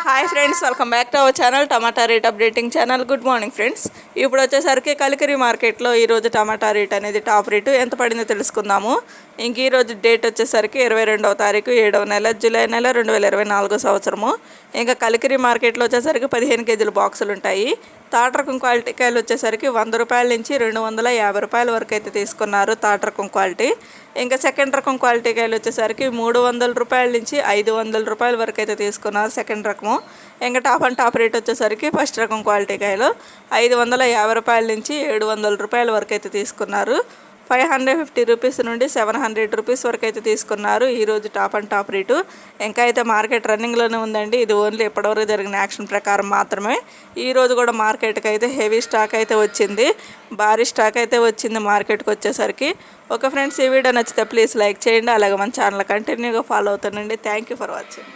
Hi friends, welcome back to our channel tomato rate updating channel. Good morning friends. ఇప్పుడు వచ్చేసరికి కలికిరి మార్కెట్లో ఈరోజు టమాటా rate అనేది టాప్ రేటు ఎంత పడిందో తెలుసుకుందాము. ఇంక ఈరోజు డేట్ వచ్చేసరికి 22వ తారీఖు 7వ నెల జూలై నెల 2024 సంవత్సరము. ఇంకా కలికిరి మార్కెట్లో వచ్చేసరికి 15 కేజీల బాక్సులు ఉంటాయి. తాట రకం క్వాలిటీ కాయలు వచ్చేసరికి 100 రూపాయల నుంచి 250 రూపాయల వరకు అయితే తీసుకున్నారు తాట రకం క్వాలిటీ. ఇంకా సెకండ్ రకం క్వాలిటీ కాయలు వచ్చేసరికి 300 రూపాయల నుంచి 500 రూపాయల వరకు అయితే తీసుకున్నారు సెకండ్ రకము. ఇంకా టాప్ అండ్ టాప్ రేట్ వచ్చేసరికి ఫస్ట్ రకం క్వాలిటీ కాయలు 550 రూపాయల నుంచి 700 రూపాయల వరకు అయితే తీసుకున్నారు. 550 రూపీస్ నుండి 700 రూపీస్ వరకు అయితే తీసుకున్నారు ఈరోజు టాప్ అండ్ టాప్ రేటు. ఇంకా అయితే మార్కెట్ రన్నింగ్లోనే ఉందండి. ఇది ఓన్లీ ఇప్పటివరకు జరిగిన యాక్షన్ ప్రకారం మాత్రమే. ఈరోజు కూడా మార్కెట్కి అయితే హెవీ స్టాక్ అయితే వచ్చింది, భారీ స్టాక్ అయితే వచ్చింది మార్కెట్కి వచ్చేసరికి. ఓకే ఫ్రెండ్స్, ఈ వీడియో నచ్చితే ప్లీజ్ లైక్ చేయండి, అలాగే మన ఛానల్ కంటిన్యూగా ఫాలో అవుతానండి. Thank you for watching.